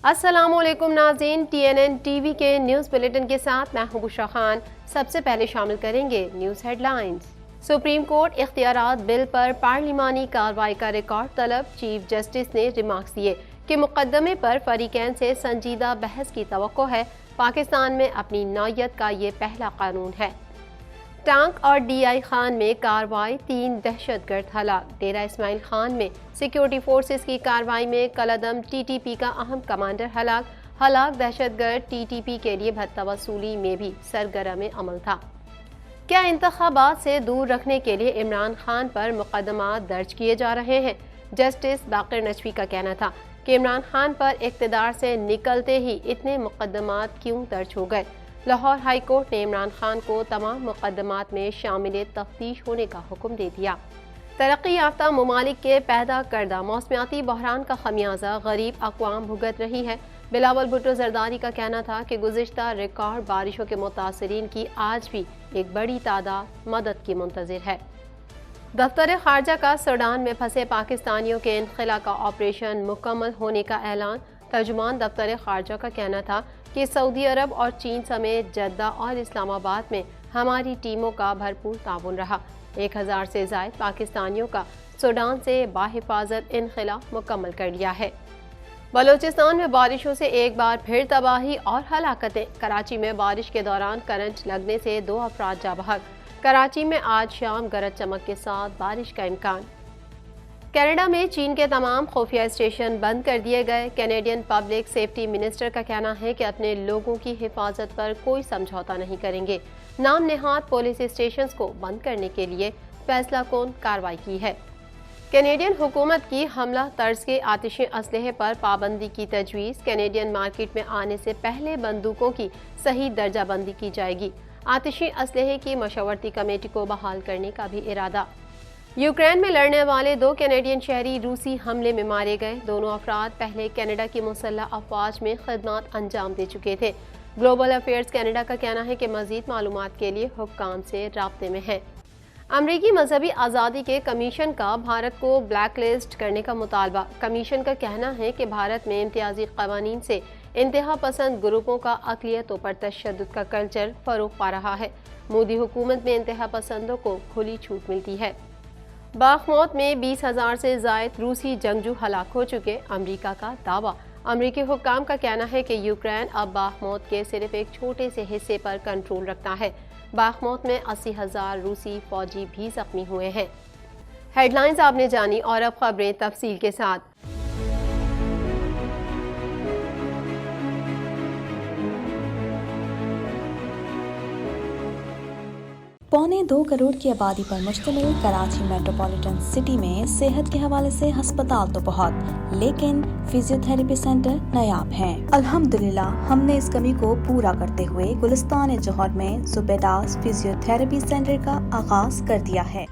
السلام علیکم ناظرین، TNN ٹی وی کے نیوز بلیٹن کے ساتھ میں ہوں بشرا خان۔ سب سے پہلے شامل کریں گے news headlines. Supreme court اختیارات بل پر پارلیمانی کارروائی کا ریکارڈ طلب۔ چیف جسٹس نے ریمارکس دیے کہ مقدمے پر فریقین سے سنجیدہ بحث کی توقع ہے۔ پاکستان میں اپنی نوعیت کا یہ پہلا قانون ہے۔ ٹانک اور DI خان میں کارروائی، 3 دہشت گرد ہلاک۔ ڈیرہ اسماعیل خان میں سیکیورٹی فورسز کی کارروائی میں کالعدم TTP کا اہم کمانڈر ہلاک دہشت گرد TTP کے لیے بھتہ وصولی میں بھی سرگرم عمل تھا۔ کیا انتخابات سے دور رکھنے کے لیے عمران خان پر مقدمات درج کیے جا رہے ہیں؟ جسٹس باقر نجوی کا کہنا تھا کہ عمران خان پر اقتدار سے نکلتے ہی اتنے مقدمات کیوں درج ہو گئے۔ لاہور ہائی کورٹ نے عمران خان کو تمام مقدمات میں شامل تفتیش ہونے کا حکم دے دیا۔ ترقی یافتہ ممالک کے پیدا کردہ موسمیاتی بحران کا خمیازہ غریب اقوام بھگت رہی ہے۔ بلاول بھٹو زرداری کا کہنا تھا کہ گزشتہ ریکارڈ بارشوں کے متاثرین کی آج بھی ایک بڑی تعداد مدد کی منتظر ہے۔ دفتر خارجہ کا سوڈان میں پھنسے پاکستانیوں کے انخلا کا آپریشن مکمل ہونے کا اعلان۔ ترجمان دفتر خارجہ کا کہنا تھا کہ سعودی عرب اور چین سمیت جدہ اور اسلام آباد میں ہماری ٹیموں کا بھرپور تعاون رہا۔ 1000 سے زائد پاکستانیوں کا سوڈان سے بحفاظت انخلا مکمل کر لیا ہے۔ بلوچستان میں بارشوں سے ایک بار پھر تباہی اور ہلاکتیں۔ کراچی میں بارش کے دوران کرنٹ لگنے سے 2 افراد جاں بحق۔ کراچی میں آج شام گرج چمک کے ساتھ بارش کا امکان۔ کینیڈا میں چین کے تمام خفیہ اسٹیشن بند کر دیے گئے۔ کینیڈین پبلک سیفٹی منسٹر کا کہنا ہے کہ اپنے لوگوں کی حفاظت پر کوئی سمجھوتا نہیں کریں گے۔ نام نہاد پولیس اسٹیشنز کو بند کرنے کے لیے فیصلہ کن کارروائی کی ہے۔ کینیڈین حکومت کی حملہ طرز کے آتشی اسلحے پر پابندی کی تجویز۔ کینیڈین مارکیٹ میں آنے سے پہلے بندوقوں کی صحیح درجہ بندی کی جائے گی۔ آتشی اسلحے کی مشاورتی کمیٹی کو بحال کرنے کا بھی ارادہ۔ یوکرین میں لڑنے والے 2 کینیڈین شہری روسی حملے میں مارے گئے۔ دونوں افراد پہلے کینیڈا کی مسلح افواج میں خدمات انجام دے چکے تھے۔ گلوبل افیئرز کینیڈا کا کہنا ہے کہ مزید معلومات کے لیے حکام سے رابطے میں ہے۔ امریکی مذہبی آزادی کے کمیشن کا بھارت کو بلیک لسٹ کرنے کا مطالبہ۔ کمیشن کا کہنا ہے کہ بھارت میں امتیازی قوانین سے انتہا پسند گروپوں کا اقلیتوں پر تشدد کا کلچر فروغ پا رہا ہے۔ مودی حکومت میں انتہا پسندوں کو کھلی چھوٹ ملتی ہے۔ باخموت میں 20,000 سے زائد روسی جنگجو ہلاک ہو چکے۔ امریکہ کا دعویٰ۔ امریکی حکام کا کہنا ہے کہ یوکرین اب باخموت کے صرف ایک چھوٹے سے حصے پر کنٹرول رکھتا ہے۔ باخموت میں 80,000 روسی فوجی بھی زخمی ہوئے ہیں۔ ہیڈ لائنز آپ نے جانی اور اب خبریں تفصیل کے ساتھ۔ 1.25 کروڑ کی آبادی پر مشتمل کراچی میٹروپولیٹن سٹی میں صحت کے حوالے سے ہسپتال تو بہت، لیکن فزیو تھراپی سینٹر نایاب ہیں۔ الحمدللہ ہم نے اس کمی کو پورا کرتے ہوئے گلستان جوہر میں زبیداس فزیو تھراپی سینٹر کا آغاز کر دیا ہے۔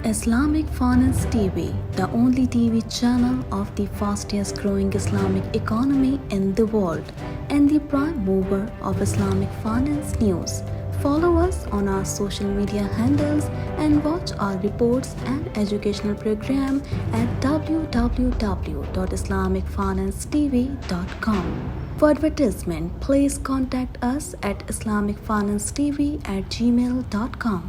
Islamic Finance TV, the only TV channel of the fastest growing Islamic economy in the world and the prime mover of Islamic finance news. Follow us on our social media handles and watch our reports and educational program at www.islamicfinancetv.com. For advertisement, please contact us at islamicfinancetv@gmail.com.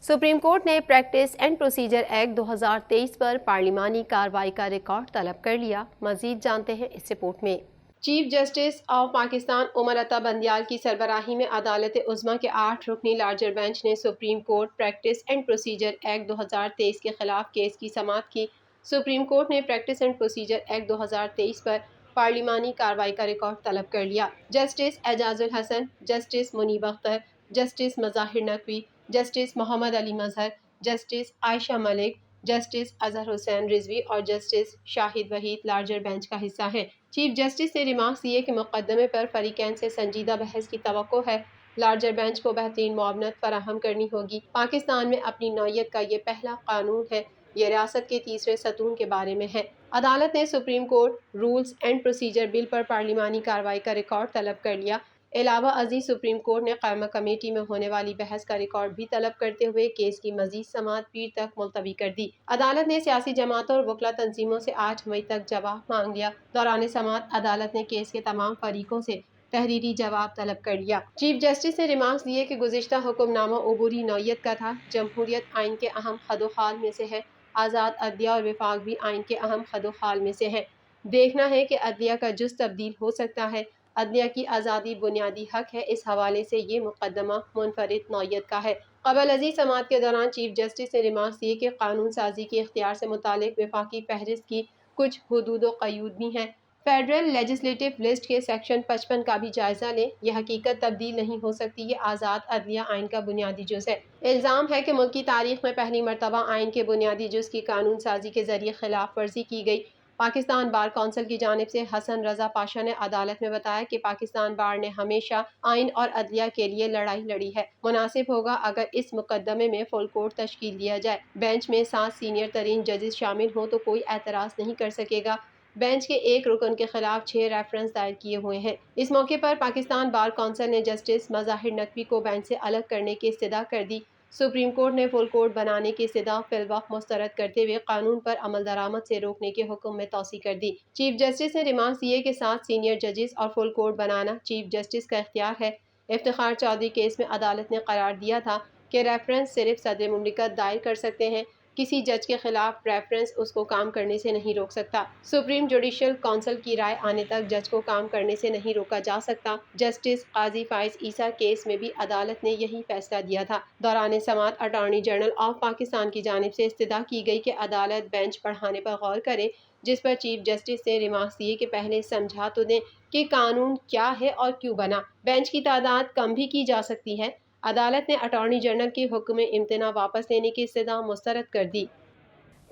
Supreme court نے practice and procedure act 2023 پر پارلیمانی کارروائی کا record طلب کر لیا۔ مزید جانتے ہیں اس رپورٹ میں۔ Chief justice of Pakistan Umar Ata Bandial کی سربراہی میں عدالت عظمیٰ کے 8 رکنی لارجر بینچ نے supreme court practice and procedure act 2023 کے خلاف کیس کی سماعت کی۔ سپریم کورٹ نے پریکٹس اینڈ پروسیجر ایکٹ 2023 پر پارلیمانی کارروائی کا ریکارڈ طلب کر لیا۔ جسٹس اعجاز الحسن، جسٹس منیب اختر، جسٹس مظاہر نقوی، جسٹس محمد علی مظہر، جسٹس عائشہ ملک، جسٹس اظہر حسین رضوی اور جسٹس شاہد وحید لارجر بینچ کا حصہ ہیں۔ چیف جسٹس نے ریمارکس دیے کہ مقدمے پر فریقین سے سنجیدہ بحث کی توقع ہے۔ لارجر بینچ کو بہترین معاونت فراہم کرنی ہوگی۔ پاکستان میں اپنی نوعیت کا یہ پہلا قانون ہے۔ یہ ریاست کے تیسرے ستون کے بارے میں ہے۔ عدالت نے supreme court rules and procedure bill پر پارلیمانی کارروائی کا ریکارڈ طلب کر لیا۔ علاوہ ازیں سپریم کورٹ نے قائمہ کمیٹی میں ہونے والی بحث کا ریکارڈ بھی طلب کرتے ہوئے کیس کی مزید سماعت پیر تک ملتوی کر دی۔ عدالت نے سیاسی جماعتوں اور وکلا تنظیموں سے 8 مئی تک جواب مانگ لیا۔ دوران سماعت عدالت نے کیس کے تمام فریقوں سے تحریری جواب طلب کر لیا۔ چیف جسٹس نے ریمارکس دیے کہ گزشتہ حکم نامہ عبوری نوعیت کا تھا۔ جمہوریت آئین کے اہم خد و خال میں سے ہے۔ آزاد عدلیہ اور وفاق بھی آئین کے اہم خد و خال میں سے ہیں۔ دیکھنا ہے کہ عدلیہ کا جز تبدیل ہو سکتا ہے۔ عدلیہ کی آزادی بنیادی حق ہے۔ اس حوالے سے یہ مقدمہ منفرد نوعیت کا ہے۔ قبل ازیں سماعت کے دوران چیف جسٹس نے ریمارکس دیے کہ قانون سازی کے اختیار سے متعلق وفاقی فہرست کی کچھ حدود و قیود بھی ہیں۔ فیڈرل لیجسلیٹو لسٹ کے سیکشن 55 کا بھی جائزہ لیں۔ یہ حقیقت تبدیل نہیں ہو سکتی۔ یہ آزاد عدلیہ آئین کا بنیادی جز ہے۔ الزام ہے کہ ملکی تاریخ میں پہلی مرتبہ آئین کے بنیادی جز کی قانون سازی کے ذریعے خلاف ورزی کی گئی۔ پاکستان بار کونسل کی جانب سے حسن رضا پاشا نے عدالت میں بتایا کہ پاکستان بار نے ہمیشہ آئین اور عدلیہ کے لیے لڑائی لڑی ہے۔ مناسب ہوگا اگر اس مقدمے میں فل کورٹ تشکیل دیا جائے۔ بینچ میں 7 سینئر ترین ججز شامل ہوں تو کوئی اعتراض نہیں کر سکے گا۔ بینچ کے ایک رکن کے خلاف 6 ریفرنس دائر کیے ہوئے ہیں۔ اس موقع پر پاکستان بار کونسل نے جسٹس مظاہر نقوی کو بینچ سے الگ کرنے کی استدعا کر دی۔ سپریم کورٹ نے فل کورٹ بنانے کی استدعا فی الوقت مسترد کرتے ہوئے قانون پر عمل درآمد سے روکنے کے حکم میں توسیع کر دی۔ چیف جسٹس نے ریمارکس دیے کہ 7 سینئر ججز اور فل کورٹ بنانا چیف جسٹس کا اختیار ہے۔ افتخار چودھری کیس میں عدالت نے قرار دیا تھا کہ ریفرنس صرف صدر مملکت دائر کر سکتے ہیں۔ کسی جج کے خلاف ریفرنس اس کو کام کرنے سے نہیں روک سکتا۔ سپریم جوڈیشل کونسل کی رائے آنے تک جج کو کام کرنے سے نہیں روکا جا سکتا۔ جسٹس قاضی فائز عیسیٰ کیس میں بھی عدالت نے یہی فیصلہ دیا تھا۔ دوران سماعت اٹارنی جنرل آف پاکستان کی جانب سے استدعا کی گئی کہ عدالت بینچ بڑھانے پر غور کرے، جس پر چیف جسٹس نے ریمارکس دیے کہ پہلے سمجھا تو دیں کہ قانون کیا ہے اور کیوں بنا۔ بینچ کی تعداد کم بھی کی جا سکتی ہے۔ عدالت نے اٹارنی جنرل کی حکم امتناع واپس لینے کی استدعا مسترد کر دی۔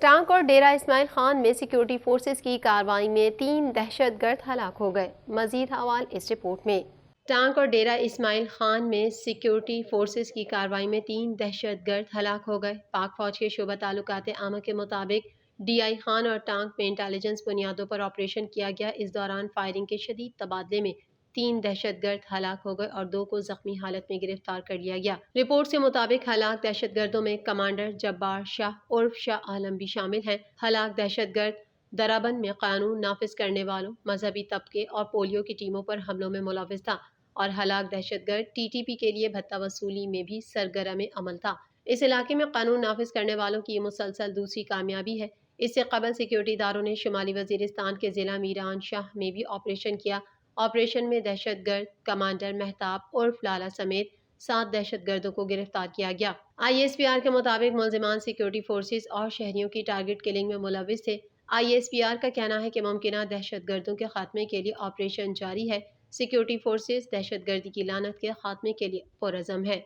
ٹانک اور ڈیرہ اسماعیل خان میں سیکورٹی فورسز کی کارروائی میں 3 دہشت گرد ہلاک ہو گئے۔ مزید حوال اس رپورٹ میں۔ ٹانک اور ڈیرہ اسماعیل خان میں سیکورٹی فورسز کی کارروائی میں 3 دہشت گرد ہلاک ہو گئے۔ پاک فوج کے شعبہ تعلقات عامہ کے مطابق ڈی آئی خان اور ٹانک میں انٹیلیجنس بنیادوں پر آپریشن کیا گیا۔ اس دوران فائرنگ کے شدید تبادلے میں 3 دہشت گرد ہلاک ہو گئے اور 2 کو زخمی حالت میں گرفتار کر لیا گیا۔ رپورٹ کے مطابق ہلاک دہشت گردوں میں کمانڈر جبار شاہ عرف شاہ عالم بھی شامل ہیں۔ ہلاک دہشت گرد درابند میں قانون نافذ کرنے والوں، مذہبی طبقے اور پولیو کی ٹیموں پر حملوں میں ملوث تھا اور ہلاک دہشت گرد ٹی ٹی پی کے لیے بھتہ وصولی میں بھی سرگرم عمل تھا۔ اس علاقے میں قانون نافذ کرنے والوں کی یہ مسلسل دوسری کامیابی ہے۔ اس سے قبل سیکورٹی اداروں نے شمالی وزیرستان کے ضلع میران شاہ میں بھی آپریشن کیا۔ آپریشن میں دہشت گرد کمانڈر مہتاب عرف لالا سمیت 7 دہشت گردوں کو گرفتار کیا گیا۔ آئی ایس پی آر کے مطابق ملزمان سیکورٹی فورسز اور شہریوں کی ٹارگٹ کلنگ میں ملوث تھے۔ آئی ایس پی آر کا کہنا ہے کہ ممکنہ دہشت گردوں کے خاتمے کے لیے آپریشن جاری ہے۔ سیکورٹی فورسز دہشت گردی کی لعنت کے خاتمے کے لیے پرعزم ہے۔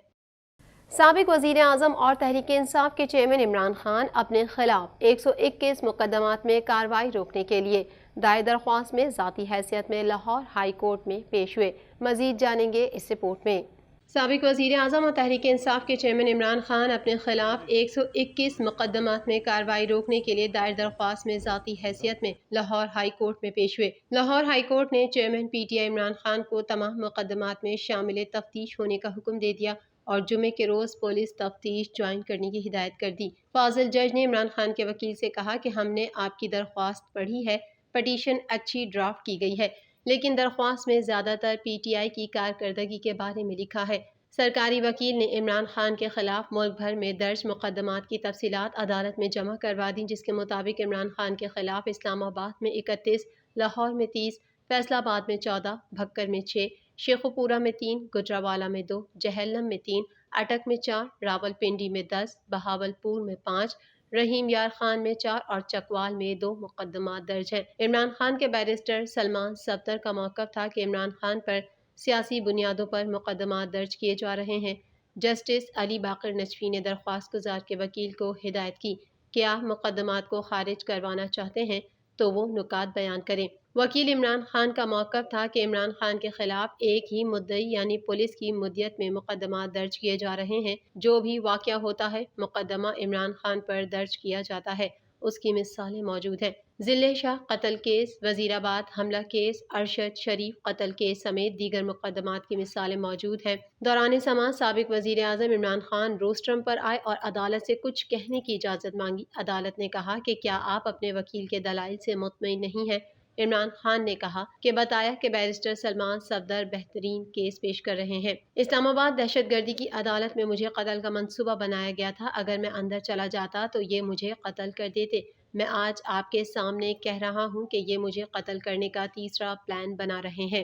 سابق وزیر اعظم اور تحریک انصاف کے چیئرمین عمران خان اپنے خلاف 121 مقدمات میں کارروائی روکنے کے لیے دائر درخواست میں ذاتی حیثیت میں لاہور ہائی کورٹ میں پیش ہوئے۔ مزید جانیں گے اس رپورٹ میں۔ سابق وزیر اعظم اور تحریک انصاف کے چیئرمین عمران خان اپنے خلاف 121 مقدمات میں کارروائی روکنے کے لیے دائر درخواست میں ذاتی حیثیت میں لاہور ہائی کورٹ میں پیش ہوئے۔ لاہور ہائی کورٹ نے chairman P T I Imran Khan کو تمام مقدمات میں شامل تفتیش ہونے کا حکم دے دیا اور جمعے کے روز پولیس تفتیش جوائن کرنے کی ہدایت کر دی۔ فاضل جج نے عمران خان کے وکیل سے کہا کہ ہم نے آپ کی درخواست پڑھی ہے، پٹیشن اچھی ڈرافٹ کی گئی ہے، لیکن درخواست میں زیادہ تر پی ٹی آئی کی کارکردگی کے بارے میں لکھا ہے۔ سرکاری وکیل نے عمران خان کے خلاف ملک بھر میں درج مقدمات کی تفصیلات عدالت میں جمع کروا دیں، جس کے مطابق عمران خان کے خلاف اسلام آباد میں 31، لاہور میں 30، فیصل آباد میں 14، بھکر میں 6، شیخوپورہ میں 3، گجرانوالہ میں 2، جہلم میں 3، اٹک میں 4، راول پنڈی میں 10، بہاولپور میں 5، رحیم یار خان میں 4 اور چکوال میں 2 مقدمات درج ہیں۔ عمران خان کے بیرسٹر سلمان صفدر کا موقف تھا کہ عمران خان پر سیاسی بنیادوں پر مقدمات درج کیے جا رہے ہیں۔ جسٹس علی باقر نجفی نے درخواست گزار کے وکیل کو ہدایت کی کہ آپ مقدمات کو خارج کروانا چاہتے ہیں تو وہ نکات بیان کریں۔ وکیل عمران خان کا موقف تھا کہ عمران خان کے خلاف ایک ہی مدعی یعنی پولیس کی مدیت میں مقدمات درج کیے جا رہے ہیں۔ جو بھی واقعہ ہوتا ہے مقدمہ عمران خان پر درج کیا جاتا ہے، اس کی مثالیں موجود ہیں۔ ضلع شاہ قتل کیس، وزیر آباد حملہ کیس، ارشد شریف قتل کیس سمیت دیگر مقدمات کی مثالیں موجود ہیں۔ دوران سماعت سابق وزیر اعظم عمران خان روسٹرم پر آئے اور عدالت سے کچھ کہنے کی اجازت مانگی۔ عدالت نے کہا کہ کیا آپ اپنے وکیل کے دلائل سے مطمئن نہیں ہیں؟ عمران خان نے کہا کہ بتایا کہ بیرسٹر سلمان صفدر بہترین کیس پیش کر رہے ہیں۔ اسلام آباد دہشت گردی کی عدالت میں مجھے قتل کا منصوبہ بنایا گیا تھا، اگر میں اندر چلا جاتا تو یہ مجھے قتل کر دیتے۔ میں آج آپ کے سامنے کہہ رہا ہوں کہ یہ مجھے قتل کرنے کا تیسرا پلان بنا رہے ہیں۔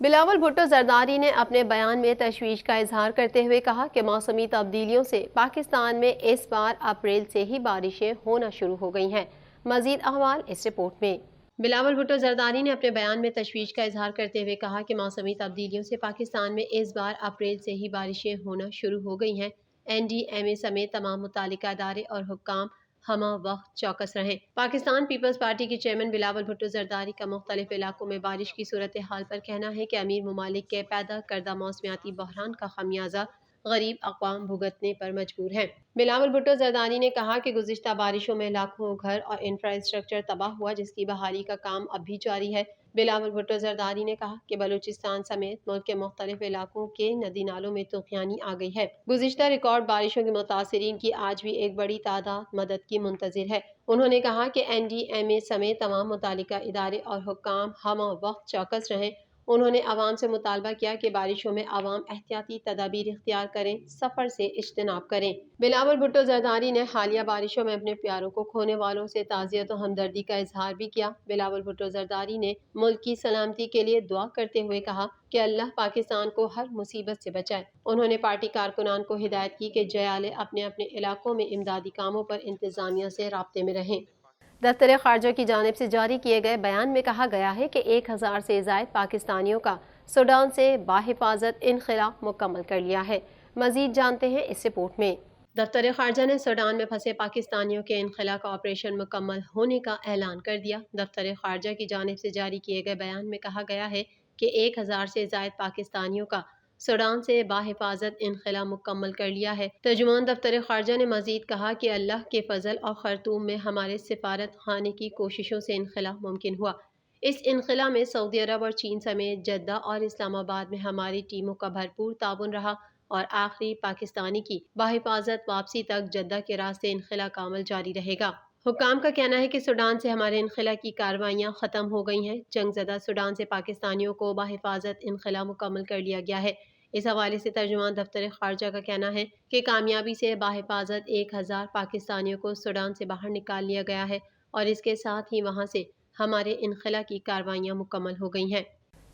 بلاول بھٹو زرداری نے اپنے بیان میں تشویش کا اظہار کرتے ہوئے کہا کہ موسمی تبدیلیوں سے پاکستان میں اس بار اپریل سے ہی بارشیں ہونا شروع ہو گئی ہیں۔ مزید احوال اس رپورٹ میں۔ بلاول بھٹو زرداری نے اپنے بیان میں تشویش کا اظہار کرتے ہوئے کہا کہ موسمی تبدیلیوں سے پاکستان میں اس بار اپریل سے ہی بارشیں ہونا شروع ہو گئی ہیں۔ NDMA سمیت تمام متعلقہ ادارے اور حکام ہمہ وقت چوکس رہیں۔ پاکستان پیپلز پارٹی کے چیئرمین بلاول بھٹو زرداری کا مختلف علاقوں میں بارش کی صورتحال پر کہنا ہے کہ امیر ممالک کے پیدا کردہ موسمیاتی بحران کا خمیازہ غریب اقوام بھگتنے پر مجبور ہیں۔ بلاول بھٹو زرداری نے کہا کہ گزشتہ بارشوں میں لاکھوں گھر اور انفراسٹرکچر تباہ ہوا، جس کی بحالی کا کام اب بھی جاری ہے۔ بلاول بھٹو زرداری نے کہا کہ بلوچستان سمیت ملک کے مختلف علاقوں کے ندی نالوں میں طوفانی آ گئی ہے۔ گزشتہ ریکارڈ بارشوں کے متاثرین کی آج بھی ایک بڑی تعداد مدد کی منتظر ہے۔ انہوں نے کہا کہ NDMA سمیت تمام متعلقہ ادارے اور حکام ہمہ وقت چوکس رہیں۔ انہوں نے عوام سے مطالبہ کیا کہ بارشوں میں عوام احتیاطی تدابیر اختیار کریں، سفر سے اجتناب کریں۔ بلاول بھٹو زرداری نے حالیہ بارشوں میں اپنے پیاروں کو کھونے والوں سے تعزیت و ہمدردی کا اظہار بھی کیا۔ بلاول بھٹو زرداری نے ملک کی سلامتی کے لیے دعا کرتے ہوئے کہا کہ اللہ پاکستان کو ہر مصیبت سے بچائے۔ انہوں نے پارٹی کارکنان کو ہدایت کی کہ جیالے اپنے اپنے علاقوں میں امدادی کاموں پر انتظامیہ سے رابطے میں رہیں۔ دفتر خارجہ کی جانب سے جاری کیے گئے بیان میں کہا گیا ہے کہ 1000 سے زائد پاکستانیوں کا سوڈان سے بحفاظت انخلا مکمل کر لیا ہے۔ مزید جانتے ہیں اس رپورٹ میں۔ دفتر خارجہ نے سوڈان میں پھنسے پاکستانیوں کے انخلا کا آپریشن مکمل ہونے کا اعلان کر دیا۔ دفتر خارجہ کی جانب سے جاری کیے گئے بیان میں کہا گیا ہے کہ 1000 سے زائد پاکستانیوں کا سوڈان سے بحفاظت انخلا مکمل کر لیا ہے۔ ترجمان دفتر خارجہ نے مزید کہا کہ اللہ کے فضل اور خرطوم میں ہمارے سفارت خانے کی کوششوں سے انخلا ممکن ہوا۔ اس انخلا میں سعودی عرب اور چین سمیت جدہ اور اسلام آباد میں ہماری ٹیموں کا بھرپور تعاون رہا اور آخری پاکستانی کی بحفاظت واپسی تک جدہ کے راستے انخلا کا عمل جاری رہے گا۔ حکام کا کہنا ہے کہ سوڈان سے ہمارے انخلا کی کارروائیاں ختم ہو گئی ہیں۔ جنگ زدہ سوڈان سے پاکستانیوں کو بحفاظت انخلا مکمل کر لیا گیا ہے۔ اس حوالے سے ترجمان دفتر خارجہ کا کہنا ہے کہ کامیابی سے بحفاظت 1000 پاکستانیوں کو سوڈان سے باہر نکال لیا گیا ہے اور اس کے ساتھ ہی وہاں سے ہمارے انخلا کی کارروائیاں مکمل ہو گئی ہیں۔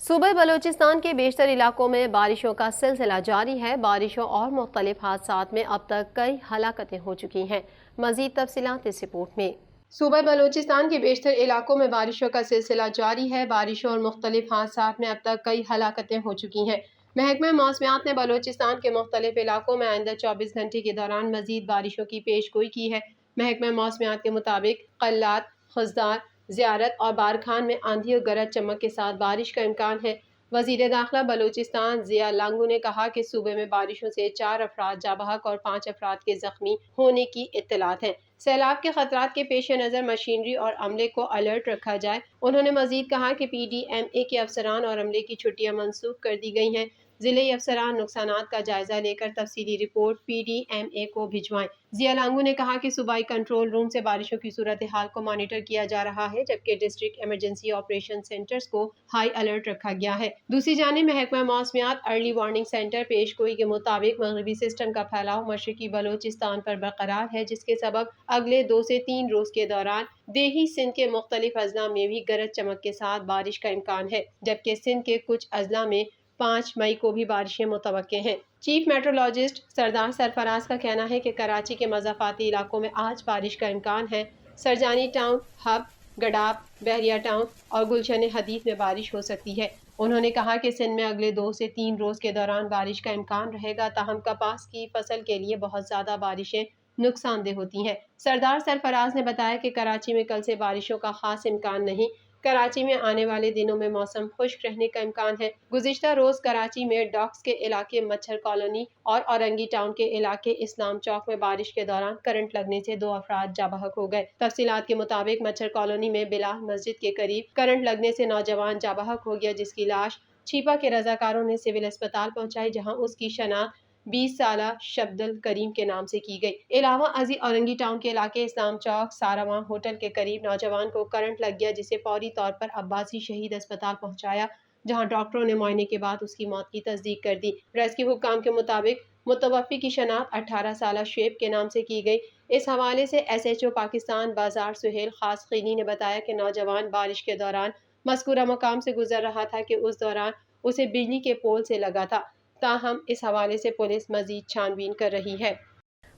صوبہ بلوچستان کے بیشتر علاقوں میں بارشوں کا سلسلہ جاری ہے۔ بارشوں اور مختلف حادثات میں اب تک کئی ہلاکتیں ہو چکی ہیں۔ مزید تفصیلات اس رپورٹ میں۔ صوبہ بلوچستان کے بیشتر علاقوں میں بارشوں کا سلسلہ جاری ہے۔ بارشوں اور مختلف حادثات میں اب تک کئی ہلاکتیں ہو چکی ہیں۔ محکمہ موسمیات نے بلوچستان کے مختلف علاقوں میں آئندہ 24 گھنٹے کے دوران مزید بارشوں کی پیش گوئی کی ہے۔ محکمہ موسمیات کے مطابق قلات، خضدار، زیارت اور بارکھان میں آندھی اور گرج چمک کے ساتھ بارش کا امکان ہے۔ وزیر داخلہ بلوچستان ضیاء لانگو نے کہا کہ صوبے میں بارشوں سے 4 افراد جاں بحق اور 5 افراد کے زخمی ہونے کی اطلاعات ہیں۔ سیلاب کے خطرات کے پیش نظر مشینری اور عملے کو الرٹ رکھا جائے۔ انہوں نے مزید کہا کہ PDMA کے افسران اور عملے کی چھٹیاں منسوخ کر دی گئی ہیں۔ ضلعی افسران نقصانات کا جائزہ لے کر تفصیلی رپورٹ PDMA کو بھجوائیں۔ ضیاء لانگو نے کہا کہ صوبائی کنٹرول روم سے بارشوں کی صورتحال کو مانیٹر کیا جا رہا ہے، جبکہ ڈسٹرکٹ ایمرجنسی آپریشن سینٹرز کو ہائی الرٹ رکھا گیا ہے۔ دوسری جانب محکمہ موسمیات ارلی وارننگ سینٹر پیش گوئی کے مطابق مغربی سسٹم کا پھیلاؤ مشرقی بلوچستان پر برقرار ہے، جس کے سبب اگلے 2 سے 3 روز کے دوران دیہی سندھ کے مختلف اضلاع میں بھی گرج چمک کے ساتھ بارش کا امکان ہے، جبکہ سندھ کے کچھ اضلاع میں 5 مئی کو بھی بارشیں متوقع ہیں۔ چیف میٹرولوجسٹ سردار سرفراز کا کہنا ہے کہ کراچی کے مضافاتی علاقوں میں آج بارش کا امکان ہے۔ سرجانی ٹاؤن، ہب، گڈاب، بحریہ ٹاؤن اور گلشن حدیث میں بارش ہو سکتی ہے۔ انہوں نے کہا کہ سندھ میں اگلے 2 سے 3 روز کے دوران بارش کا امکان رہے گا، تاہم کپاس کی فصل کے لیے بہت زیادہ بارشیں نقصان دہ ہوتی ہیں۔ سردار سرفراز نے بتایا کہ کراچی میں کل سے بارشوں کا خاص امکان نہیں۔ کراچی میں آنے والے دنوں میں موسم خشک رہنے کا امکان ہے۔ گزشتہ روز کراچی میں ڈاکس کے علاقے مچھر کالونی اور اورنگی ٹاؤن کے علاقے اسلام چوک میں بارش کے دوران کرنٹ لگنے سے 2 افراد جاں بحق ہو گئے۔ تفصیلات کے مطابق مچھر کالونی میں بلال مسجد کے قریب کرنٹ لگنے سے نوجوان جاں بحق ہو گیا، جس کی لاش چھیپا کے رضاکاروں نے سول اسپتال پہنچائی، جہاں اس کی شناخت 20 سالہ شبد الکریم کے نام سے کی گئی۔ علاوہ ازیں اورنگی ٹاؤن کے علاقے اسلام چوک ساراواں ہوٹل کے قریب نوجوان کو کرنٹ لگ گیا، جسے فوری طور پر عباسی شہید اسپتال پہنچایا، جہاں ڈاکٹروں نے معائنے کے بعد اس کی موت کی تصدیق کر دی۔ ریسکیو حکام کے مطابق متوفی کی شناخت 18 سالہ شعیب کے نام سے کی گئی۔ اس حوالے سے SHO پاکستان بازار سہیل خاص خیلی نے بتایا کہ نوجوان بارش کے دوران مذکورہ مقام سے گزر رہا تھا کہ اس دوران اسے بجلی کے پول سے لگا تھا۔ تاہم اس حوالے سے پولیس مزید چھان بین کر رہی ہے۔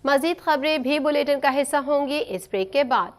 مزید خبریں بھی بلیٹن کا حصہ ہوں گی اس بریک کے بعد۔